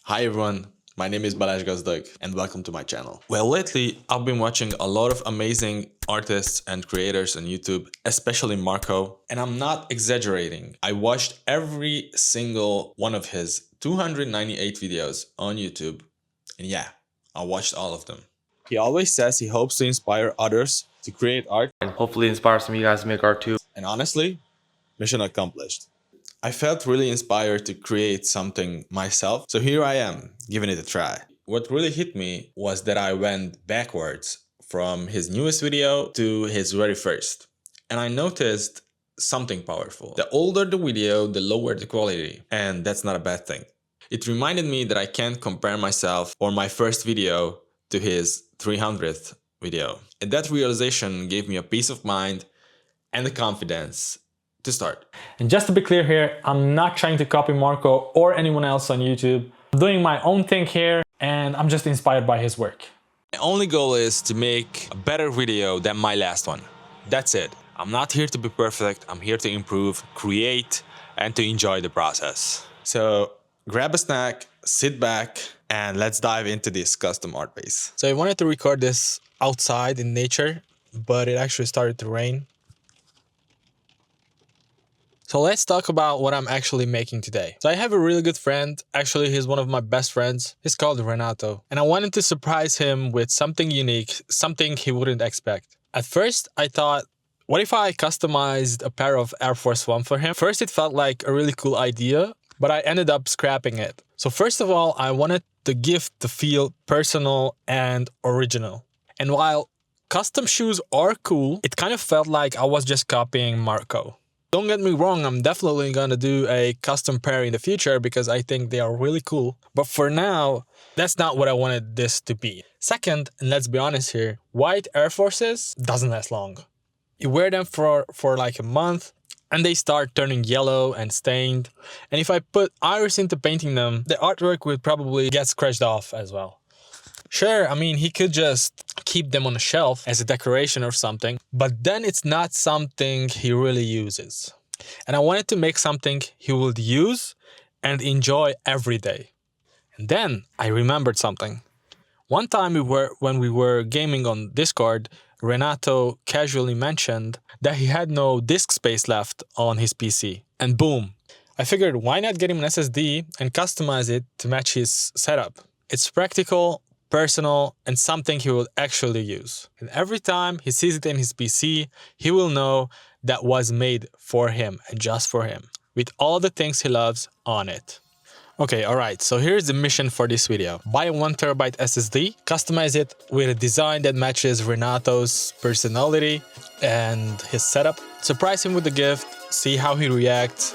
Hi everyone, my name is WEARETHEGOOD and welcome to my channel. Well, lately I've been watching a lot of amazing artists and creators on YouTube, especially Marco, and I'm not exaggerating. I watched every single one of his 298 videos on YouTube, and yeah, I watched all of them. He always says he hopes to inspire others to create art and hopefully inspire some of you guys to make art too. and honestly, mission accomplished. I felt really inspired to create something myself, so here I am, giving it a try. What really hit me was that I went backwards from his newest video to his very first. And I noticed something powerful. The older the video, the lower the quality, and that's not a bad thing. It reminded me that I can't compare myself or my first video to his 300th video. And that realization gave me a peace of mind and the confidence to start. And just to be clear here, I'm not trying to copy Marco or anyone else on YouTube. I'm doing my own thing here and I'm just inspired by his work. My only goal is to make a better video than my last one. That's it. I'm not here to be perfect. I'm here to improve, create, and to enjoy the process. So grab a snack, sit back, and let's dive into this custom art piece. So I wanted to record this outside in nature, but it actually started to rain. So let's talk about what I'm actually making today. So I have a really good friend. Actually, he's one of my best friends. He's called Renato. And I wanted to surprise him with something unique, something he wouldn't expect. At first, I thought, what if I customized a pair of Air Force One for him? First, it felt like a really cool idea, but I ended up scrapping it. So first of all, I wanted the gift to feel personal and original. And while custom shoes are cool, it kind of felt like I was just copying Marco. Don't get me wrong, I'm definitely gonna do a custom pair in the future because I think they are really cool. But for now, that's not what I wanted this to be. Second, and let's be honest here, white Air Forces doesn't last long. You wear them for like a month and they start turning yellow and stained. And if I put hours into painting them, the artwork would probably get scratched off as well. Sure, I mean, he could just keep them on a shelf as a decoration or something, but then it's not something he really uses. And I wanted to make something he would use and enjoy every day. And then I remembered something. One time when we were gaming on Discord, Renato casually mentioned that he had no disk space left on his PC. And boom, I figured why not get him an SSD and customize it to match his setup. It's practical, personal, and something he will actually use. And every time he sees it in his PC, he will know that was made for him and just for him, with all the things he loves on it. Okay, alright, so here's the mission for this video. Buy a 1TB SSD, customize it with a design that matches Renato's personality and his setup, surprise him with the gift, see how he reacts,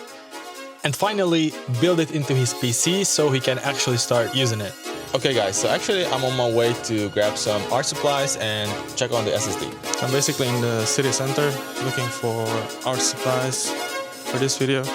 and finally build it into his PC so he can actually start using it. Okay guys, so actually I'm on my way to grab some art supplies and check on the SSD. I'm basically in the city center looking for art supplies for this video.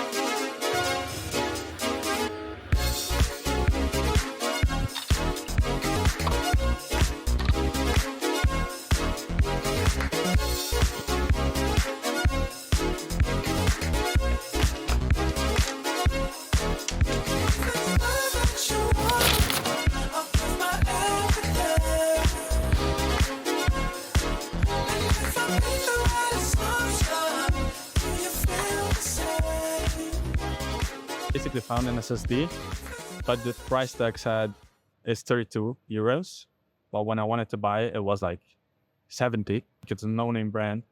Basically found an SSD, but the price tag said it's 32 euros. But when I wanted to buy it, it was like 70. It's a no-name brand.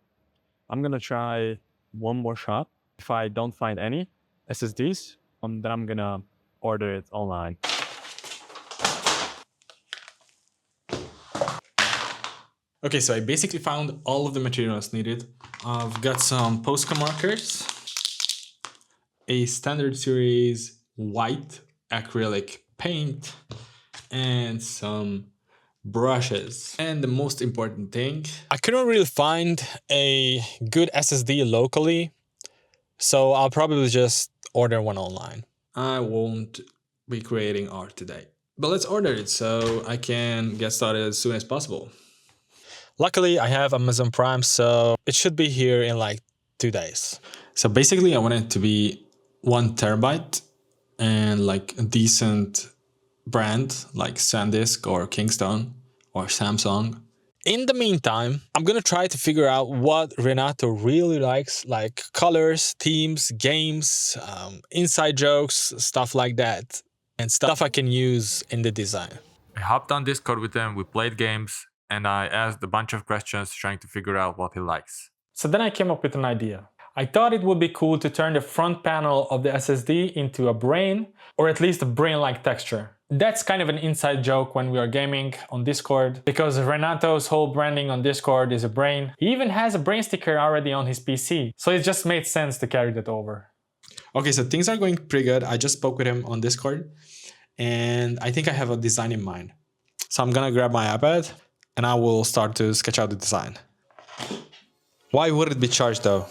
I'm gonna try one more shop. If I don't find any SSDs, then I'm gonna order it online. Okay, so I basically found all of the materials needed. I've got some Posca markers, a standard series white acrylic paint, and some brushes. And the most important thing, I couldn't really find a good SSD locally, so I'll probably just order one online. I won't be creating art today, but let's order it so I can get started as soon as possible. Luckily, I have Amazon Prime, so it should be here in like 2 days. So basically I want it to be 1 terabyte and like a decent brand like SanDisk or Kingston or Samsung. In the meantime, I'm gonna try to figure out what Renato really likes, like colors, themes, games, inside jokes, stuff like that, and stuff I can use in the design. I hopped on Discord with him, we played games, and I asked a bunch of questions trying to figure out what he likes. So then I came up with an idea. I thought it would be cool to turn the front panel of the SSD into a brain, or at least a brain-like texture. That's kind of an inside joke when we are gaming on Discord, because Renato's whole branding on Discord is a brain. He even has a brain sticker already on his PC, so it just made sense to carry that over. Okay, so things are going pretty good. I just spoke with him on Discord, and I think I have a design in mind. So I'm gonna grab my iPad, and I will start to sketch out the design. Why would it be charged though?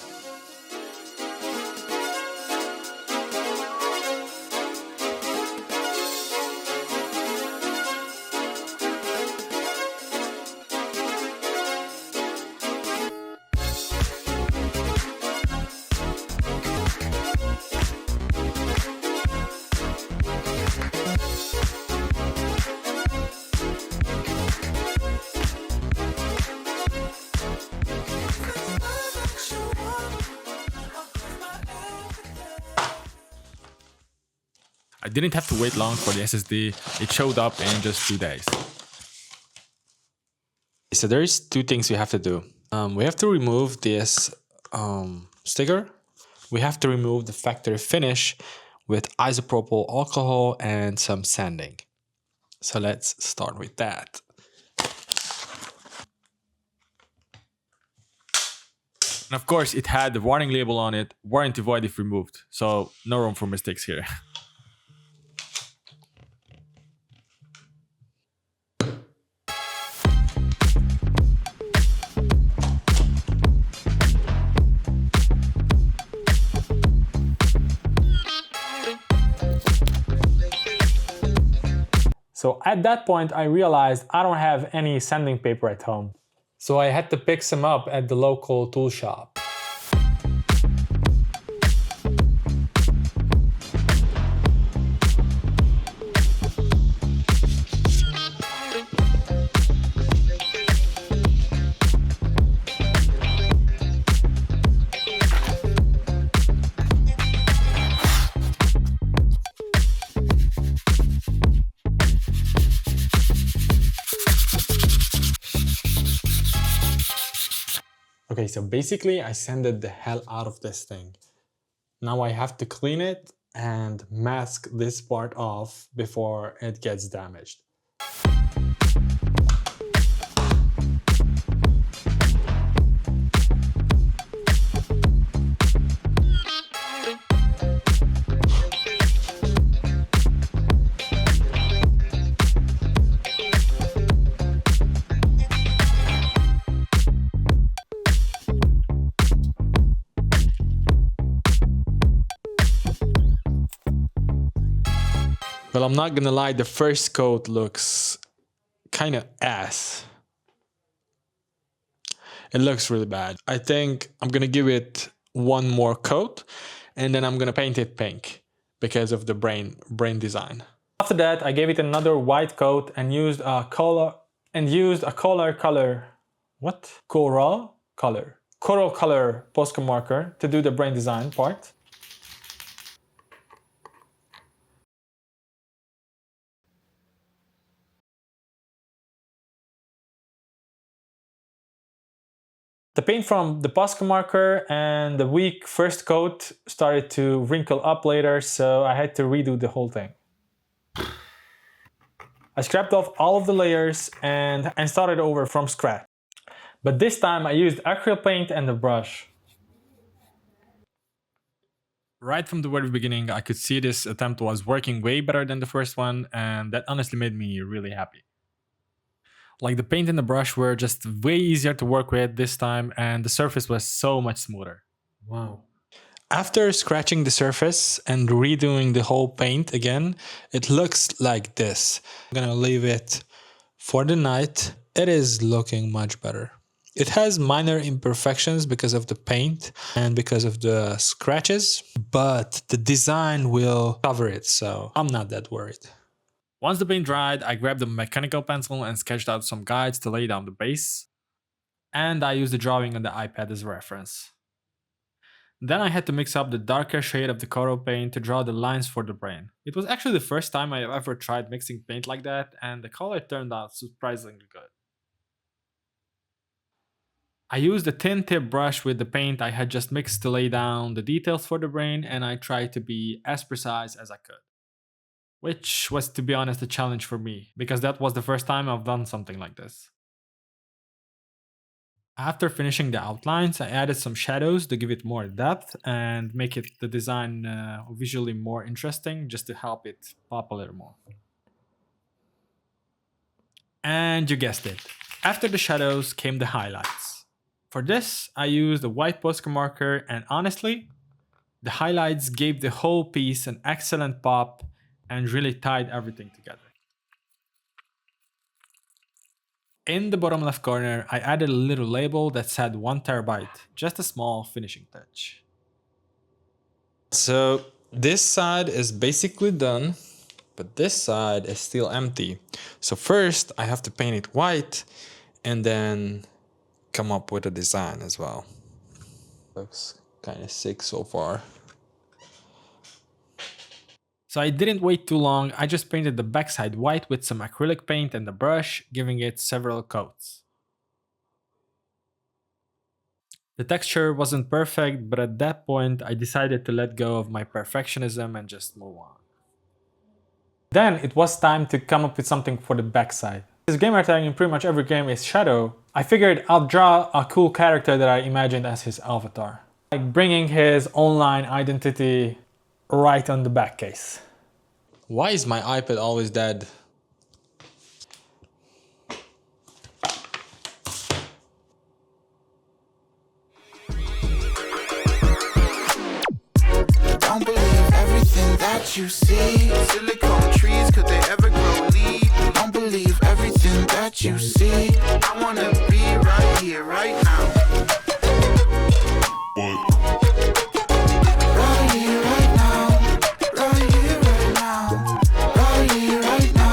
I didn't have to wait long for the SSD, it showed up in just 2 days. So there's two things we have to do. We have to remove this sticker. We have to remove the factory finish with isopropyl alcohol and some sanding. So let's start with that. And of course it had the warning label on it, warranty void if removed, so no room for mistakes here. So at that point, I realized I don't have any sanding paper at home. So I had to pick some up at the local tool shop. Okay, so basically I sanded the hell out of this thing. Now I have to clean it and mask this part off before it gets damaged. Well, I'm not gonna lie, the first coat looks kind of ass. It looks really bad. I think I'm gonna give it one more coat and then I'm gonna paint it pink because of the brain design. After that, I gave it another white coat and used a coral color Posca marker to do the brain design part. The paint from the Posca marker and the weak first coat started to wrinkle up later, so I had to redo the whole thing. I scrapped off all of the layers and started over from scratch. But this time I used acrylic paint and a brush. Right from the very beginning, I could see this attempt was working way better than the first one, and that honestly made me really happy. Like the paint and the brush were just way easier to work with this time, and the surface was so much smoother. Wow. After scratching the surface and redoing the whole paint again, it looks like this. I'm gonna leave it for the night. It is looking much better. It has minor imperfections because of the paint and because of the scratches, but the design will cover it, so I'm not that worried. Once the paint dried, I grabbed a mechanical pencil and sketched out some guides to lay down the base, and I used the drawing on the iPad as a reference. Then I had to mix up the darker shade of the coral paint to draw the lines for the brain. It was actually the first time I have ever tried mixing paint like that, and the color turned out surprisingly good. I used a thin tip brush with the paint I had just mixed to lay down the details for the brain, and I tried to be as precise as I could. Which was, to be honest, a challenge for me, because that was the first time I've done something like this. After finishing the outlines, I added some shadows to give it more depth and make it the design visually more interesting, just to help it pop a little more. And you guessed it, after the shadows came the highlights. For this, I used a white Posca marker, and honestly, the highlights gave the whole piece an excellent pop and really tied everything together. In the bottom left corner, I added a little label that said 1 TB, just a small finishing touch. So this side is basically done, but this side is still empty. So first I have to paint it white and then come up with a design as well. Looks kind of sick so far. So I didn't wait too long, I just painted the backside white with some acrylic paint and a brush, giving it several coats. The texture wasn't perfect, but at that point I decided to let go of my perfectionism and just move on. Then it was time to come up with something for the backside. This gamer tag in pretty much every game is Shadow. I figured I'll draw a cool character that I imagined as his avatar, like bringing his online identity right on the back case. Why is my iPad always dead? Don't believe everything that you see. Silicone trees, could they ever grow leaves? Don't believe everything that you see. I wanna be right here, right now. Right here, right now. Right here, right now. Right here, right now.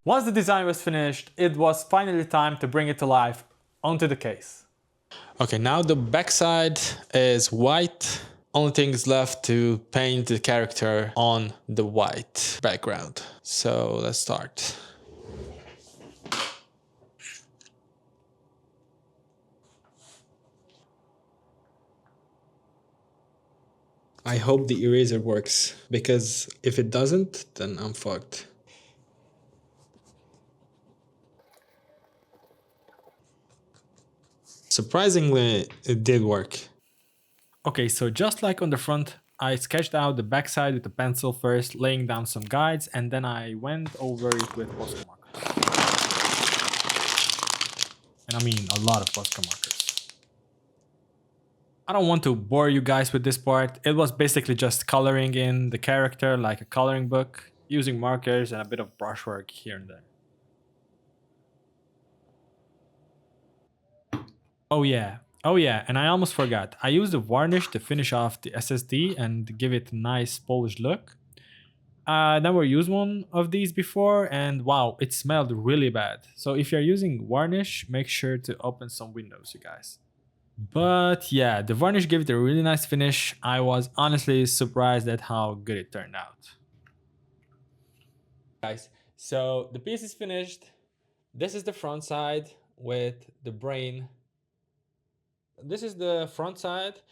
Once the design was finished, it was finally time to bring it to life onto the case. Okay, now the backside is white. Only thing is left to paint the character on the white background. So let's start. I hope the eraser works, because if it doesn't, then I'm fucked. Surprisingly, it did work. Okay, so just like on the front, I sketched out the backside with a pencil first, laying down some guides, and then I went over it with Posca markers. And I mean a lot of Posca markers. I don't want to bore you guys with this part. It was basically just coloring in the character like a coloring book, using markers and a bit of brushwork here and there. Oh yeah, and I almost forgot. I used a varnish to finish off the SSD and give it a nice polished look. Never used one of these before, and wow, it smelled really bad. So if you're using varnish, make sure to open some windows, you guys. But yeah, the varnish gave it a really nice finish. I was honestly surprised at how good it turned out. Guys, so the piece is finished. This is the front side with the brain. This is the front side,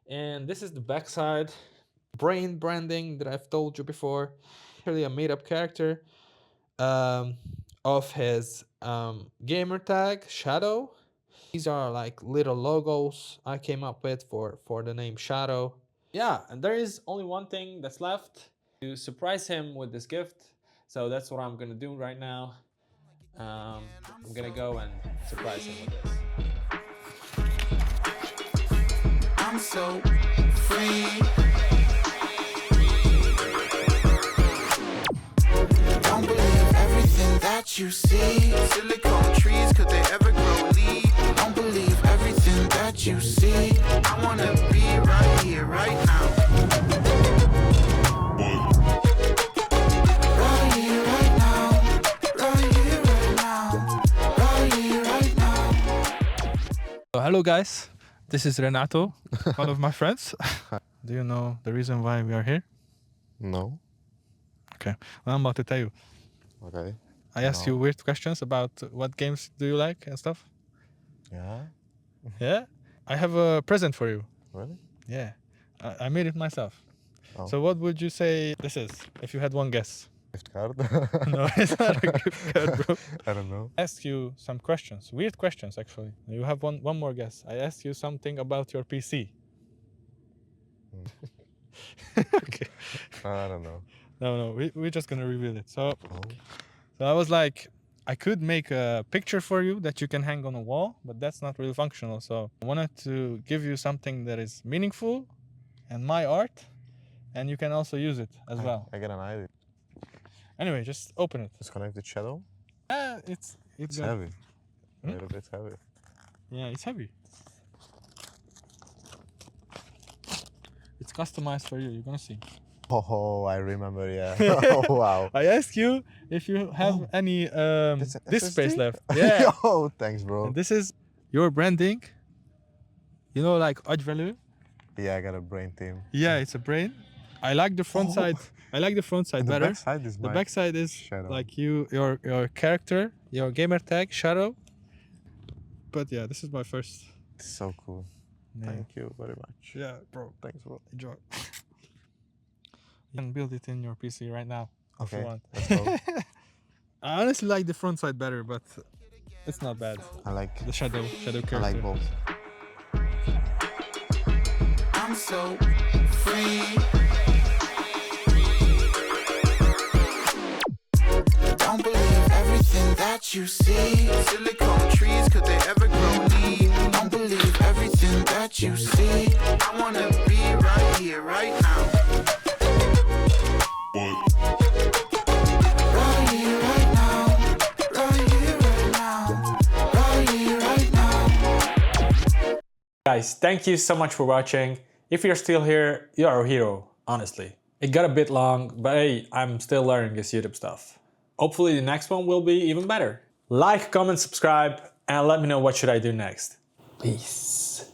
and this is the back side. Brain branding that I've told you before. Really a made-up character of his gamer tag, Shadow. These are like little logos I came up with for the name Shadow. Yeah, and there is only one thing that's left to surprise him with this gift. So that's what I'm gonna do right now. I'm gonna go and surprise him with this. I'm so free. Don't believe everything that you see. Silicone trees, could they ever grow leaves? Don't believe everything that you see. I wanna be right here, right now. Right here. hello guys, this is Renato, one of my friends. Do you know the reason why we are here? No. Okay, well, I'm about to tell you. Okay. I asked you weird questions about what games do you like and stuff. Yeah. Yeah? I have a present for you. Really? Yeah, I made it myself. Oh. So what would you say this is, if you had one guess? Gift card? No, it's not a gift card, bro. I don't know. I asked you some questions, weird questions actually. You have one more guess. I asked you something about your PC. Okay. I don't know. No, we're just gonna reveal it. So Oh. I was like, I could make a picture for you that you can hang on a wall, but that's not really functional. So I wanted to give you something that is meaningful and my art, and you can also use it as well. I get an idea. Anyway, just open it. It's connected shadow. It's It's heavy. A Hmm? little bit heavy. Yeah, it's heavy. It's customized for you. You're gonna see. Oh, I remember. Yeah. Oh, wow. I asked you if you have any This disk space SSD? left. Yeah. Oh, thanks, bro. And this is your branding. You know, like Odd Value. Yeah, I got a brain team. Yeah, it's a brain. I like the front side. I like the front side And the better. back side is The my back side is shadow. like your character, your gamer tag, shadow. But yeah, this is my first. It's so cool. Yeah. Thank you very much. Yeah, bro. Thanks, bro. Enjoy. You can build it in your PC right now if you Okay, want. let's go. I honestly like the front side better, but it's not bad. I like The shadow character. I like both. I'm so free. Don't believe everything that you see. Silicone trees, could they ever grow leaves? Don't believe everything that you see. I wanna be right here, right now. Right here, right now. Right here, right now. Right here, right now. Guys, thank you so much for watching. If you're still here, you're a hero, honestly. It got a bit long, but hey, I'm still learning this YouTube stuff. Hopefully the next one will be even better. Like, comment, subscribe, and let me know what should I do next. Peace.